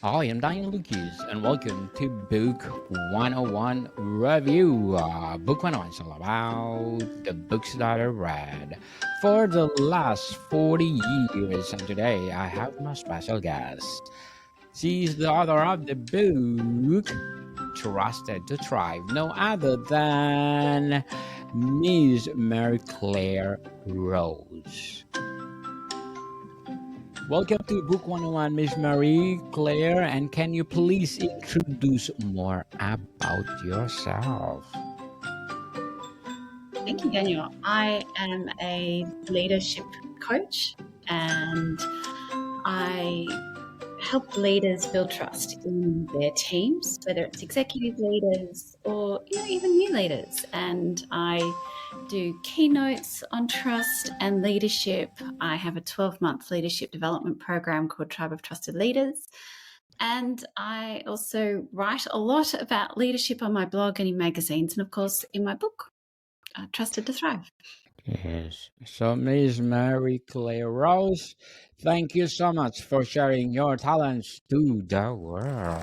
I am Daniel Lucas, and welcome to Book 101 Review. Book 101 is all about the books that I read for the last 40 years. And today I have my special guest. She is the author of the book Trusted to Thrive, no other than Miss Mary Claire Rose. Welcome to Book 101, Miss Marie Claire. And can you please introduce more about yourself? Thank you, Daniel. I am a leadership coach and I help leaders build trust in their teams, whether it's executive leaders or even new leaders. And I do keynotes on trust and leadership. I have a 12-month leadership development program called Tribe of Trusted Leaders. And I also write a lot about leadership on my blog and in magazines, and of course in my book, Trusted to Thrive. Yes. So, Miss Mary Claire Rose, thank you so much for sharing your talents to the world.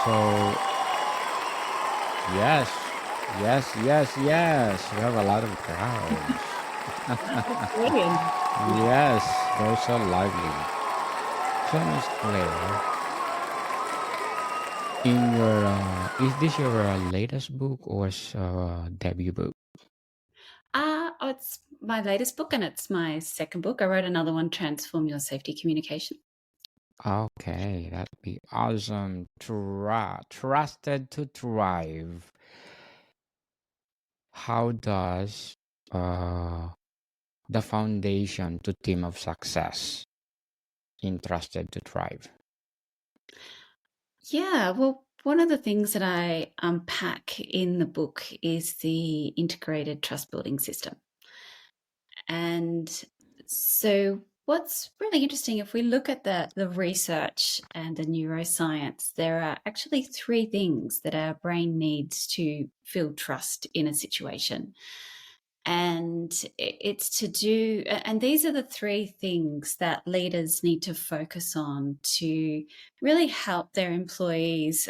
So, yes, yes. We have a lot of crowds. Brilliant. Yes, they're so lively. So, Miss Claire, in your is this your latest book or debut book? It's my latest book and it's my second book. I wrote another one, Transform Your Safety Communication. Okay, that'd be awesome. Trusted to thrive. How does uh the foundation to team of success in Trusted to Thrive? Yeah, well, one of the things that I unpack in the book is the integrated trust building system. And so what's really interesting, if we look at the research and the neuroscience, there are actually three things that our brain needs to feel trust in a situation. And it's to do, and these are the three things that leaders need to focus on to really help their employees,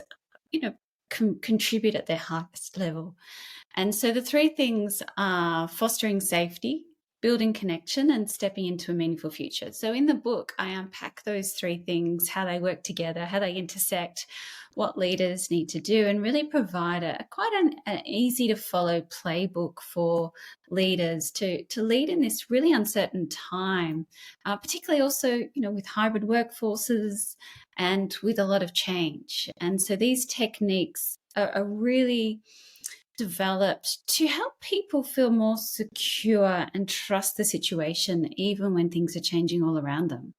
contribute at their highest level. And so the three things are fostering safety, building connection, and stepping into a meaningful future. So in the book, I unpack those three things, how they work together, how they intersect, what leaders need to do, and really provide an easy to follow playbook for leaders to lead in this really uncertain time, particularly also, with hybrid workforces and with a lot of change. And so these techniques are really developed to help people feel more secure and trust the situation, even when things are changing all around them.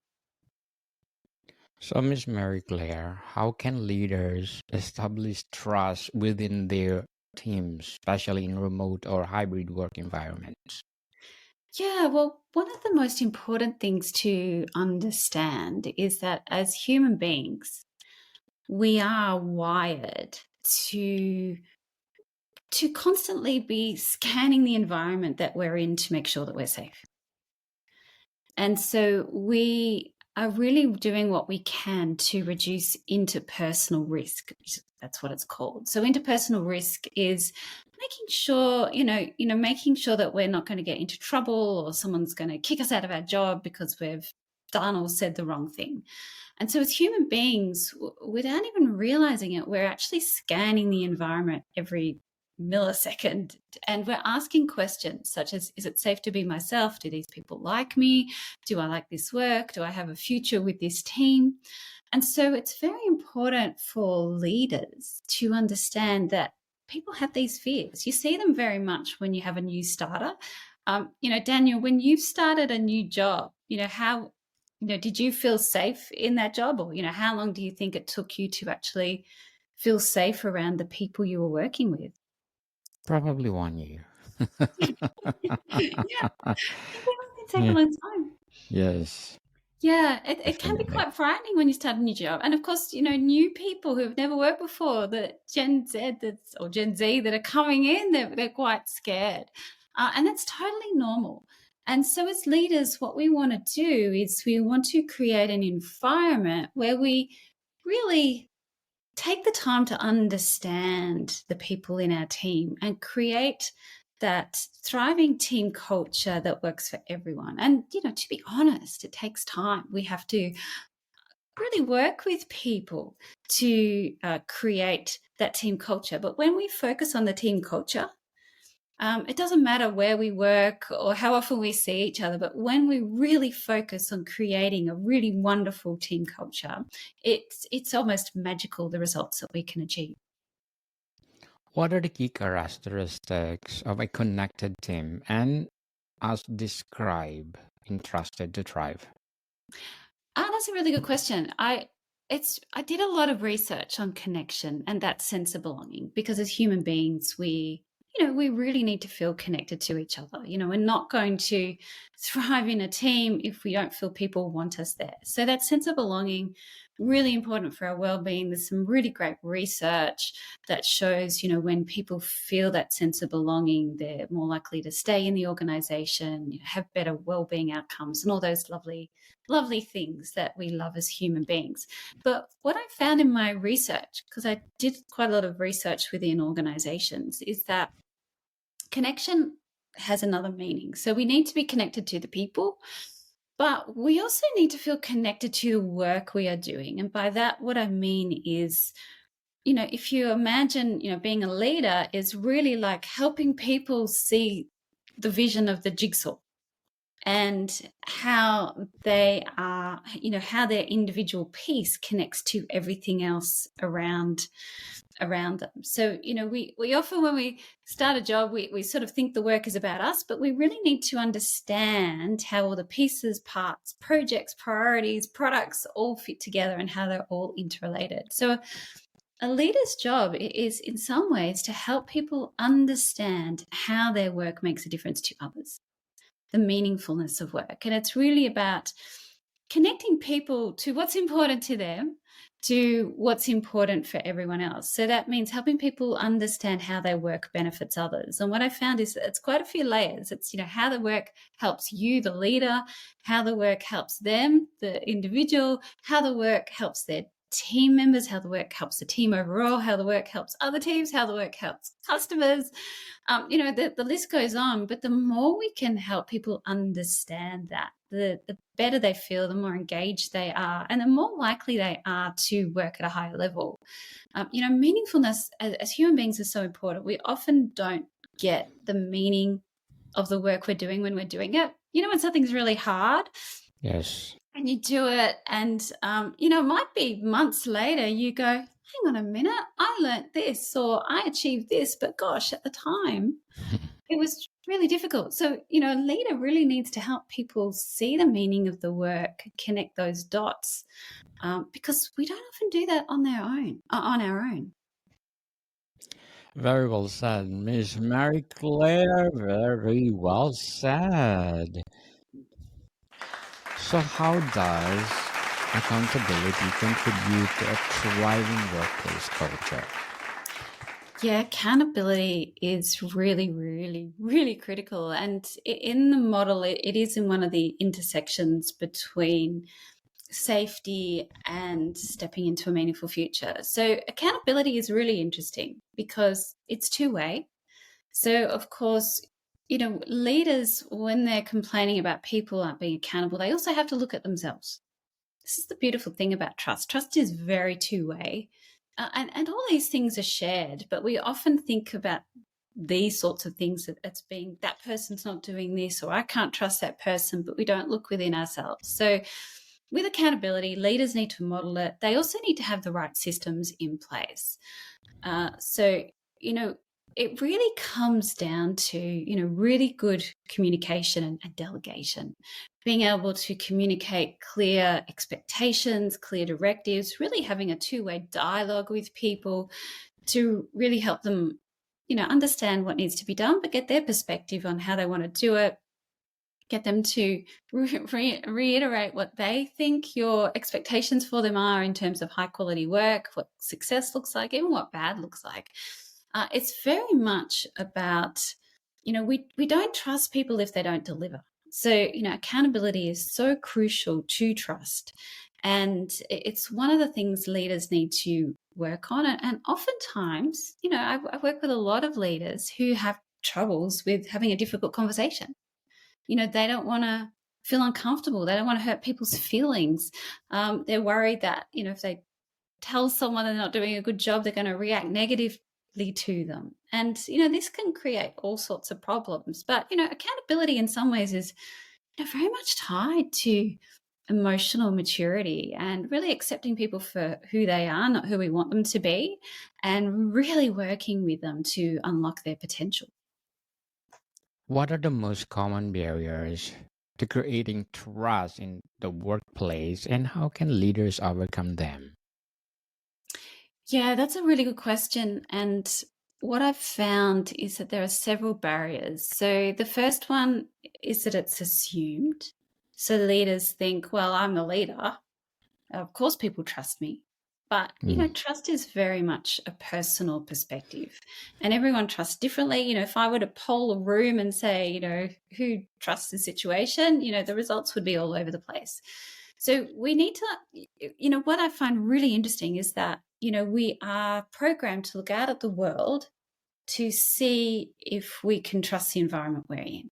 So, Miss Mary Claire, how can leaders establish trust within their teams, especially in remote or hybrid work environments? Yeah, well, one of the most important things to understand is that as human beings, we are wired to constantly be scanning the environment that we're in to make sure that we're safe. And so we are really doing what we can to reduce interpersonal risk. That's what it's called. So interpersonal risk is making sure, making sure that we're not going to get into trouble or someone's going to kick us out of our job because we've done or said the wrong thing. And so as human beings, without even realizing it, we're actually scanning the environment every millisecond, and we're asking questions such as, is it safe to be myself? Do these people like me? Do I like this work? Do I have a future with this team? And so it's very important for leaders to understand that people have these fears. You see them very much when you have a new starter. Daniel, when you've started a new job, how did you feel safe in that job? Or, how long do you think it took you to actually feel safe around the people you were working with? Probably 1 year. Yeah, it can take a Yeah. long time. Yes, Yeah, it can be definitely. quite frightening when you start a new job. And of course, new people who've never worked before, the Gen Z that are coming in, they're quite scared. And that's totally normal. And so, as leaders, what we want to do is we want to create an environment where we really take the time to understand the people in our team and create that thriving team culture that works for everyone. And, to be honest, it takes time. We have to really work with people to create that team culture. But when we focus on the team culture, it doesn't matter where we work or how often we see each other, but when we really focus on creating a really wonderful team culture, it's almost magical, the results that we can achieve. What are the key characteristics of a connected team and as described in Trusted to Thrive? That's a really good question. I did a lot of research on connection and that sense of belonging, because as human beings, we really need to feel connected to each other. We're not going to thrive in a team if we don't feel people want us there. So that sense of belonging, really important for our well-being. There's some really great research that shows, when people feel that sense of belonging, they're more likely to stay in the organization, have better well-being outcomes, and all those lovely things that we love as human beings. But what I found in my research, because I did quite a lot of research within organizations, is that connection has another meaning. So we need to be connected to the people, but we also need to feel connected to the work we are doing. And by that, what I mean is, if you imagine, being a leader is really like helping people see the vision of the jigsaw and how they are, how their individual piece connects to everything else around them. So, we often, when we start a job, we sort of think the work is about us, but we really need to understand how all the pieces, parts, projects, priorities, products all fit together and how they're all interrelated. So a leader's job is in some ways to help people understand how their work makes a difference to others, the meaningfulness of work. And it's really about connecting people to what's important to them, to what's important for everyone else. So that means helping people understand how their work benefits others. And what I found is that it's quite a few layers. It's, how the work helps you, the leader, how the work helps them, the individual, how the work helps their team members, how the work helps the team overall, how the work helps other teams, how the work helps customers. The list goes on, but the more we can help people understand that, the better they feel, the more engaged they are, and the more likely they are to work at a higher level. Meaningfulness as human beings is so important. We often don't get the meaning of the work we're doing when we're doing it. When something's really hard, Yes. and you do it, and it might be months later you go, hang on a minute, I learnt this or I achieved this, but gosh, at the time it was really difficult. So, a leader really needs to help people see the meaning of the work, connect those dots, because we don't often do that on our own. Very well said, Miss Mary Claire. Very well said. So, how does accountability contribute to a thriving workplace culture? Yeah, accountability is really, really, really critical. And in the model, it is in one of the intersections between safety and stepping into a meaningful future. So accountability is really interesting because it's two-way. So of course, leaders, when they're complaining about people aren't being accountable, they also have to look at themselves. This is the beautiful thing about trust. Trust is very two-way. And all these things are shared, but we often think about these sorts of things that it's being, that person's not doing this, or I can't trust that person, but we don't look within ourselves. So with accountability, leaders need to model it. They also need to have the right systems in place. So, it really comes down to, really good communication and delegation, being able to communicate clear expectations, clear directives, really having a two-way dialogue with people to really help them, understand what needs to be done, but get their perspective on how they want to do it, get them to reiterate what they think your expectations for them are in terms of high quality work, what success looks like, even what bad looks like. It's very much about, we don't trust people if they don't deliver. So, accountability is so crucial to trust. And it's one of the things leaders need to work on. And oftentimes, I work with a lot of leaders who have troubles with having a difficult conversation. They don't want to feel uncomfortable. They don't want to hurt people's feelings. They're worried that, if they tell someone they're not doing a good job, they're going to react negatively to them. And, this can create all sorts of problems. But, accountability in some ways is very much tied to emotional maturity and really accepting people for who they are, not who we want them to be, and really working with them to unlock their potential. What are the most common barriers to creating trust in the workplace, and how can leaders overcome them? Yeah, that's a really good question. And what I've found is that there are several barriers. So the first one is that it's assumed. So leaders think, well, I'm the leader. Of course, people trust me. But, Mm. trust is very much a personal perspective and everyone trusts differently. If I were to poll a room and say, who trusts the situation, the results would be all over the place. So we need to, what I find really interesting is that, we are programmed to look out at the world to see if we can trust the environment we're in.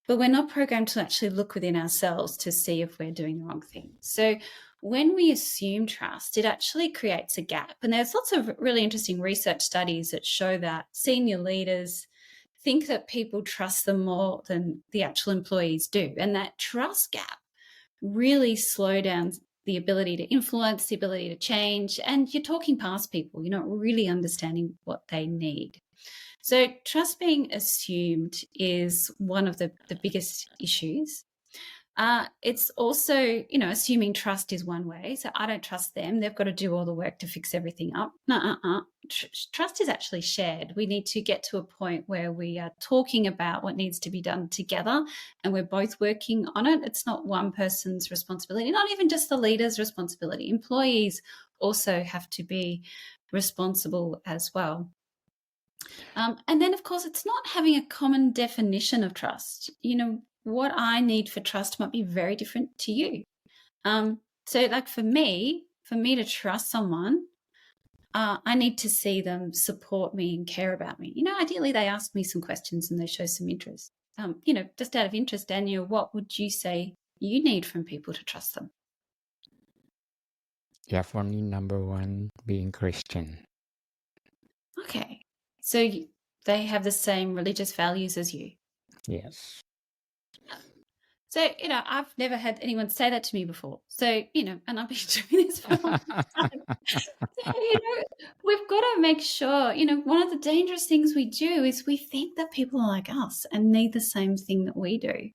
But we're not programmed to actually look within ourselves to see if we're doing the wrong thing. So when we assume trust, it actually creates a gap. And there's lots of really interesting research studies that show that senior leaders think that people trust them more than the actual employees do. And that trust gap really slow down the ability to influence, the ability to change. And you're talking past people, you're not really understanding what they need. So trust being assumed is one of the biggest issues. It's also, assuming trust is one way. So I don't trust them. They've got to do all the work to fix everything up. No. Trust is actually shared. We need to get to a point where we are talking about what needs to be done together and we're both working on it. It's not one person's responsibility, not even just the leader's responsibility. Employees also have to be responsible as well. And then, of course, it's not having a common definition of trust. What I need for trust might be very different to you. So, like for me to trust someone, I need to see them support me and care about me. Ideally, they ask me some questions and they show some interest. Just out of interest, Daniel, what would you say you need from people to trust them? Yeah, for me, number one, being Christian. Okay. So they have the same religious values as you. Yes. So, I've never had anyone say that to me before. So, and I've been doing this for a long time. So, we've got to make sure, one of the dangerous things we do is we think that people are like us and need the same thing that we do.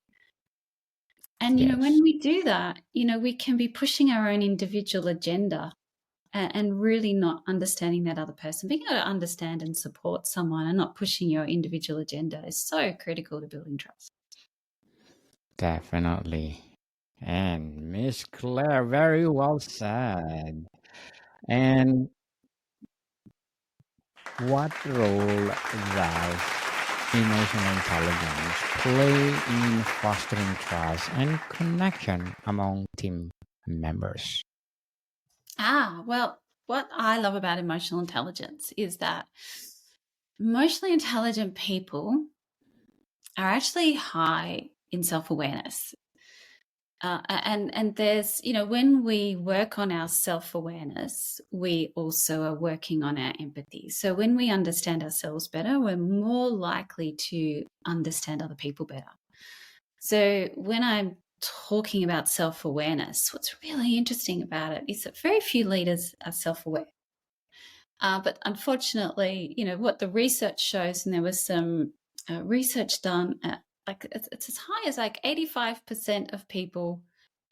And, Yes. when we do that, we can be pushing our own individual agenda and really not understanding that other person. Being able to understand and support someone and not pushing your individual agenda is so critical to building trust. Definitely. And Miss Claire, very well said. And what role does emotional intelligence play in fostering trust and connection among team members? Well, what I love about emotional intelligence is that emotionally intelligent people are actually high in self-awareness. And there's, when we work on our self-awareness, we also are working on our empathy. So when we understand ourselves better, we're more likely to understand other people better. So when I'm talking about self-awareness, what's really interesting about it is that very few leaders are self-aware. But unfortunately, what the research shows, and there was some research done at it's as high as like 85% of people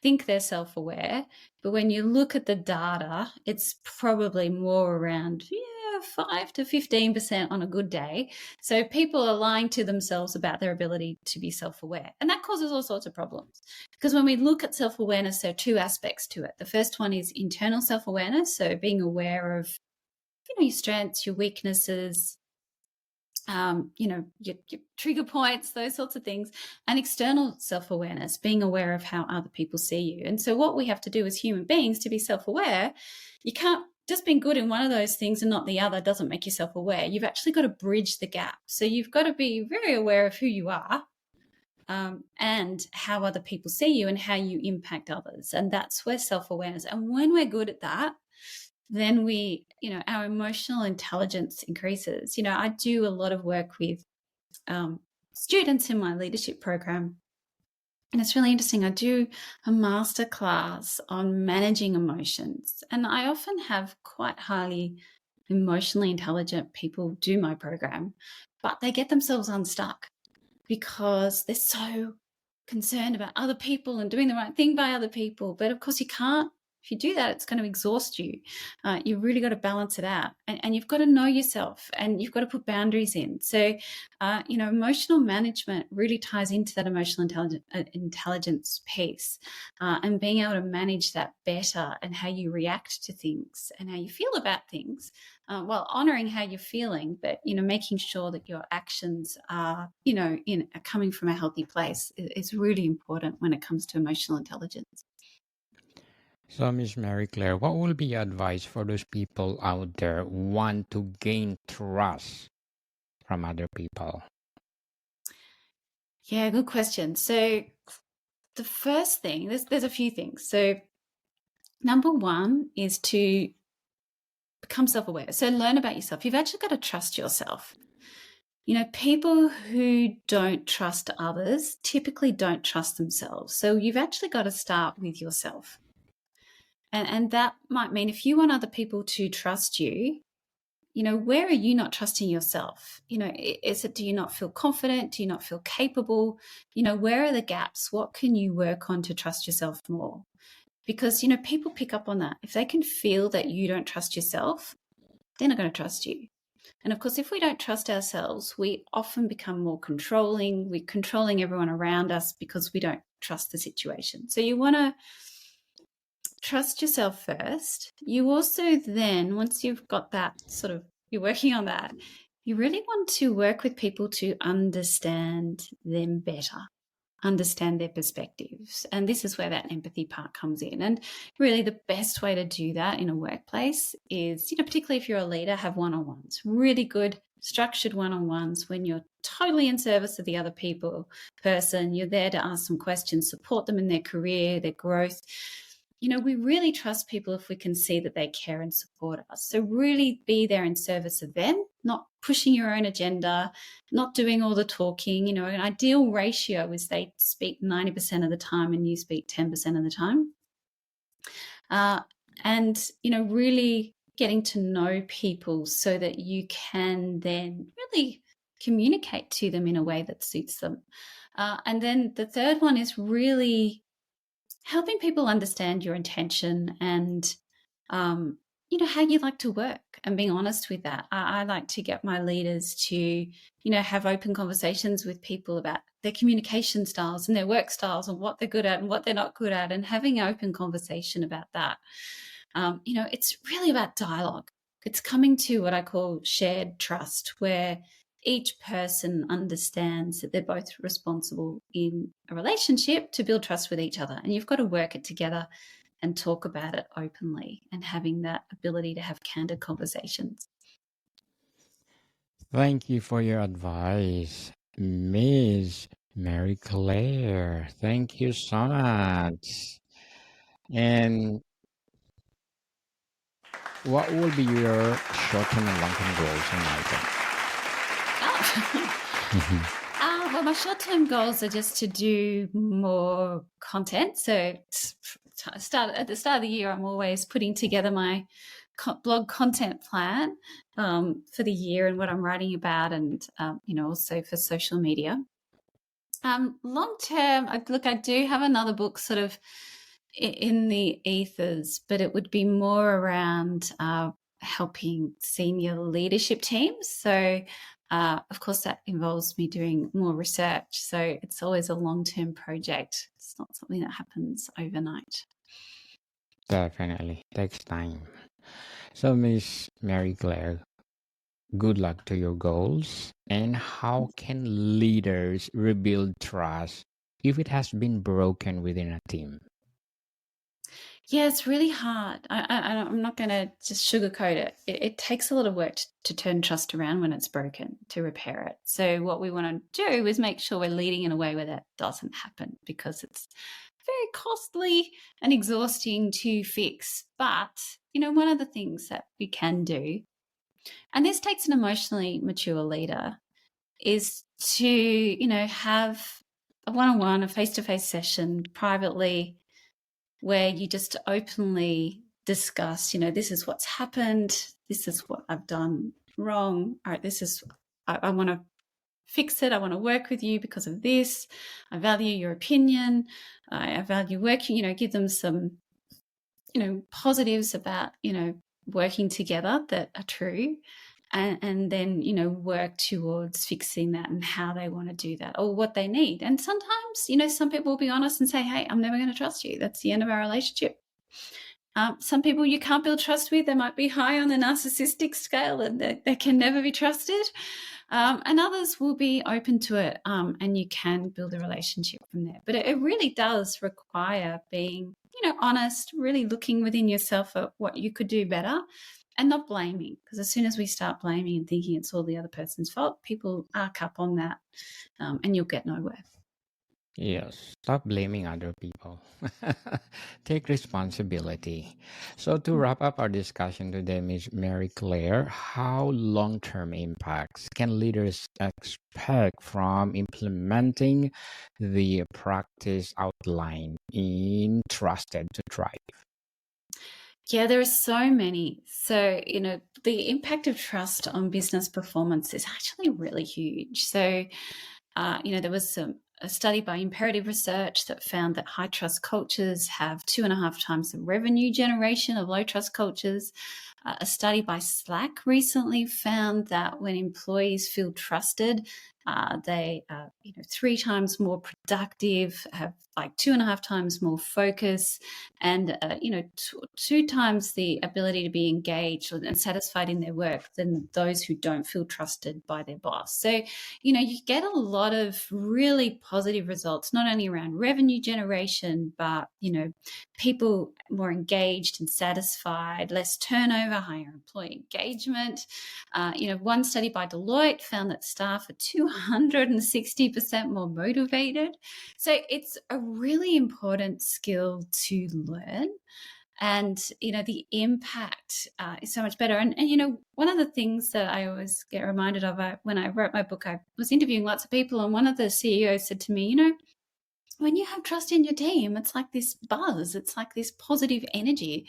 think they're self-aware. But when you look at the data, it's probably more around 5 to 15% on a good day. So people are lying to themselves about their ability to be self-aware. And that causes all sorts of problems. Because when we look at self-awareness, there are two aspects to it. The first one is internal self-awareness, so being aware of your strengths, your weaknesses, your trigger points, those sorts of things, and external self-awareness, being aware of how other people see you. And so what we have to do as human beings to be self-aware, you can't just being good in one of those things and not the other doesn't make you self-aware. You've actually got to bridge the gap. So you've got to be very aware of who you are, and how other people see you and how you impact others. And that's where self-awareness. And when we're good at that, then our emotional intelligence increases. I do a lot of work with students in my leadership program. And it's really interesting. I do a master class on managing emotions. And I often have quite highly emotionally intelligent people do my program, but they get themselves unstuck because they're so concerned about other people and doing the right thing by other people. But of course, you can't. If you do that, it's going to exhaust you. You've really got to balance it out, and you've got to know yourself, and you've got to put boundaries in. So, emotional management really ties into that emotional intelligence piece, and being able to manage that better, and how you react to things and how you feel about things, while honoring how you're feeling, but making sure that your actions are are coming from a healthy place is really important when it comes to emotional intelligence. So, Miss Mary Claire, what will be your advice for those people out there who want to gain trust from other people? Yeah, good question. So the first thing, there's a few things. So number one is to become self-aware. So learn about yourself. You've actually got to trust yourself. People who don't trust others typically don't trust themselves. So you've actually got to start with yourself. And that might mean if you want other people to trust you, where are you not trusting yourself? Do you not feel confident? Do you not feel capable? Where are the gaps? What can you work on to trust yourself more? Because, people pick up on that. If they can feel that you don't trust yourself, they're not going to trust you. And of course, if we don't trust ourselves, we often become more controlling. We're controlling everyone around us because we don't trust the situation. So you want to trust yourself first. You also then, once you've got that you're working on that, you really want to work with people to understand them better, understand their perspectives. And this is where that empathy part comes in. And really the best way to do that in a workplace is, particularly if you're a leader, have one-on-ones, really good structured one-on-ones when you're totally in service of the other person. You're there to ask some questions, support them in their career, their growth. We really trust people if we can see that they care and support us. So really be there in service of them, not pushing your own agenda, not doing all the talking. An ideal ratio is they speak 90% of the time and you speak 10% of the time. And really getting to know people so that you can then really communicate to them in a way that suits them. And then the third one is really helping people understand your intention and, how you like to work, and being honest with that. I like to get my leaders to, have open conversations with people about their communication styles and their work styles and what they're good at and what they're not good at, and having an open conversation about that. It's really about dialogue. It's coming to what I call shared trust, where each person understands that they're both responsible in a relationship to build trust with each other. And you've got to work it together and talk about it openly, and having that ability to have candid conversations. Thank you for your advice, Miss Mary Claire. Thank you so much. And what will be your short-term and long-term goals in life? Oh. Well, my short-term goals are just to do more content. So at the start of the year, I'm always putting together my blog content plan for the year and what I'm writing about, and also for social media. Long term, I do have another book sort of in the ethers, but it would be more around helping senior leadership teams. So, of course, that involves me doing more research. So it's always a long-term project. It's not something that happens overnight. Definitely takes time. So, Miss Mary Claire, Good luck to your goals. And how can leaders rebuild trust if it has been broken within a team? Yeah, it's really hard. I'm not going to just sugarcoat it. It takes a lot of work to turn trust around when it's broken, to repair it. So, what we want to do is make sure we're leading in a way where that doesn't happen, because it's very costly and exhausting to fix. But, one of the things that we can do, and this takes an emotionally mature leader, is to, have a one on one, a face to face session privately where you just openly discuss, this is what's happened, this is what I've done wrong, all right, I want to fix it, I want to work with you because of this, I value your opinion, I value working, give them some, positives about, working together that are true. And then, work towards fixing that and how they want to do that or what they need. And sometimes, some people will be honest and say, hey, I'm never going to trust you. That's the end of our relationship. Some people you can't build trust with. They might be high on the narcissistic scale and they can never be trusted. And others will be open to it, and you can build a relationship from there. But it really does require being, honest, really looking within yourself at what you could do better and not blaming. Because as soon as we start blaming and thinking it's all the other person's fault, people arc up on that, and you'll get nowhere. Yes, stop blaming other people. Take responsibility. So, to wrap up our discussion today, Ms. Mary Claire, how long term impacts can leaders expect from implementing the practice outlined in Trusted to Thrive? Yeah, there are so many. So, the impact of trust on business performance is actually really huge. So, there was a study by Imperative Research that found that high trust cultures have 2.5 times the revenue generation of low trust cultures. A study by Slack recently found that when employees feel trusted, they are 3 times more productive, have like 2.5 times more focus, and 2 times the ability to be engaged and satisfied in their work than those who don't feel trusted by their boss. So you get a lot of really positive results, not only around revenue generation, but, people more engaged and satisfied, less turnover, higher employee engagement. One study by Deloitte found that staff are 260% more motivated. So it's a really important skill to learn. And the impact is so much better. And one of the things that I always get reminded of, when I wrote my book, I was interviewing lots of people, and one of the CEOs said to me, when you have trust in your team, it's like this buzz, it's like this positive energy,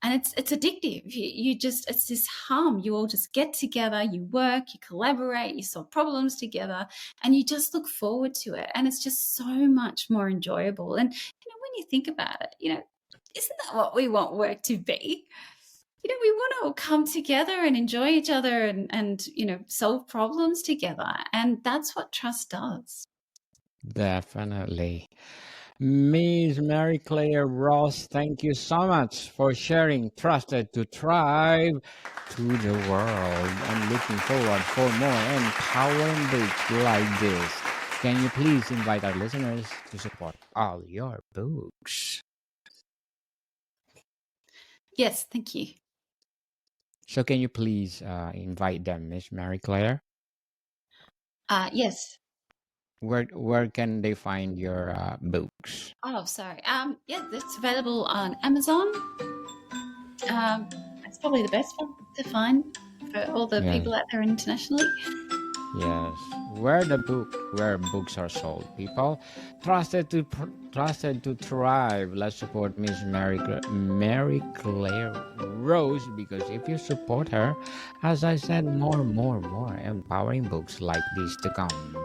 and it's addictive. You just, it's this hum. You all just get together, you work, you collaborate, you solve problems together, and you just look forward to it, and it's just so much more enjoyable. And when you think about it, isn't that what we want work to be? We want to all come together and enjoy each other and solve problems together. And that's what trust does. Definitely. Miss Mary Claire Ross, thank you so much for sharing Trusted to Thrive to the world. I'm looking forward for more empowering books like this. Can you please invite our listeners to support all your books? Yes, thank you. So can you please invite them, Miss Mary Claire? Yes. Where can they find your books? Oh, sorry. Yeah, it's available on Amazon. It's probably the best one to find for all the Yes. people out there internationally. Yes, where books are sold, people. Trusted to thrive. Let's support Miss Mary Claire Rose, because if you support her, as I said, more empowering books like this to come.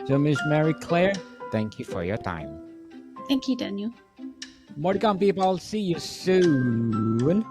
So Miss Mary Claire, thank you for your time. Thank you, Daniel. More to come, people. See you soon.